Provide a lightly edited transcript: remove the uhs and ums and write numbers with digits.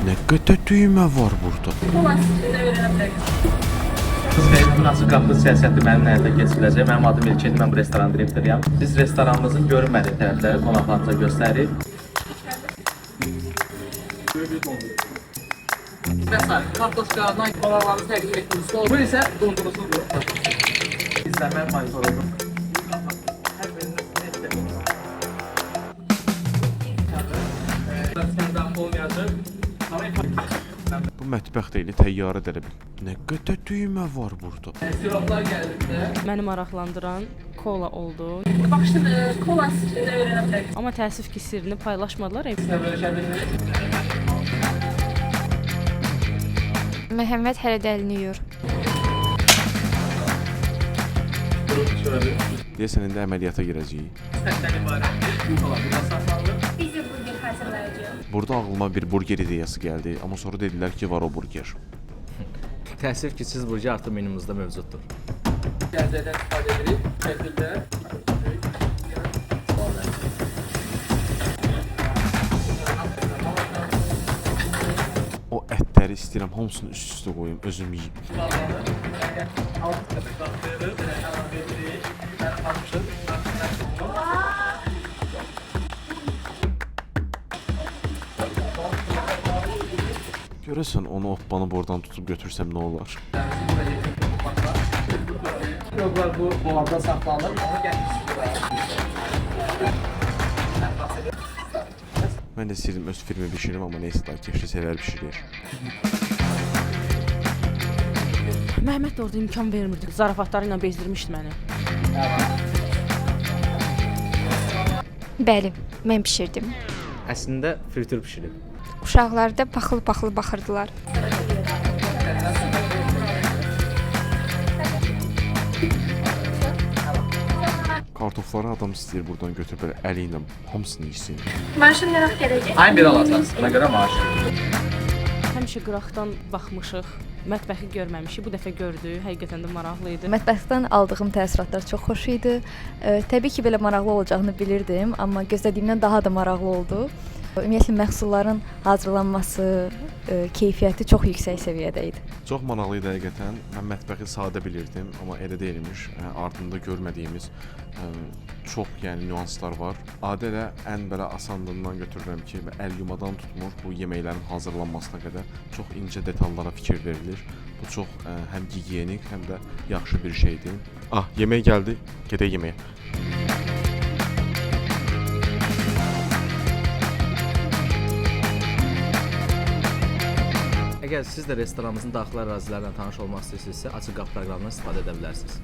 Nə qədər düymə var burada? Xeyrin açıq qapı siyasəti mənim həyata keçiriləcək. Mənim adım İlkin, mən bu restoran direktoruyam. Biz restoranımızın görünmədiyi tərəfləri qonaqlarımıza göstəririk. Məsələn, kartoşkalardan qonaqlarımızı təqdim etdiyimiz sol. Bu isə dondurusuzdur. İzləmə monitorudur. Bu mətbəx deyil, təyyarə də elə bil. Nə qədər düymə var burada? Siroplar gəldikdə. Məni maraqlandıran kola oldu. Baxışın kola sirrini öyrənə bilərik. Amma təəssüf ki, sirrini paylaşmadılar. Məhəmməd hələ dəlini yuyur. Deyəsən indi əməliyyata girəcəyik. Biz də burger hazırlayacağıq. Burada ağlıma bir burger ideyası gəldi, amma sonra dedilər ki, var o burger. Təəssüf ki, siz burcu artıq menümüzdə mövcuddur. Gəzədən istifadə edirik. Şəkildə. O ətləri istəyirəm, hamısını üst-üstə qoyum, özüm yeyim. Görəsən onu oppanı buradan tutub götürsəm nə olar? Yoklar bu dolabda saxlanır. Onu gətirsiniz. Mən də istəyirdim öz firmi bişirim, amma neysə daha keşli sevər bişirir. Məhəmməd də orada imkan vermirdi. Zarafatları ilə bezdirmişdi məni. Bəli, mən bişirdim. Əslində fritur bişirib. Uşaqlar da baxıl-baxıl baxırdılar. Kartofları adam istəyir buradan götürüb belə əli ilə hamısını yesin. Maaşın nə vaxt gələcək? Ayın bir alacaqsınız. Buna görə maaş. Həmişə qıraqdan baxmışıq. Mətbəxi görməmişik. Bu dəfə gördük. Həqiqətən də maraqlı idi. Mətbəxdən aldığım təəssüratlar çox xoş idi. Təbii ki, belə maraqlı olacağını bilirdim, amma gözlədiyimdən daha da maraqlı oldu. Ümumiyyətlə məhsulların hazırlanması, keyfiyyəti çox yüksək səviyyədə idi. Çox maraqlı idi həqiqətən. Mən mətbəxi sadə bilirdim, amma elə deyilmiş. Ardında görmədiyimiz çox nüanslar var. Adətən ən belə asanlığından götürürəm ki, əl yumadan tutmur bu yeməklərin hazırlanmasına qədər çox incə detallara fikir verilir. Bu çox həm gigiyenik, həm də yaxşı bir şeydir. Yemək gəldi. Gedək yeməyə. Əgər siz də restoranımızın daxili ərazilərindən tanış olmaq istəyirsinizsə, açıq qapı proqramından istifadə edə bilərsiniz.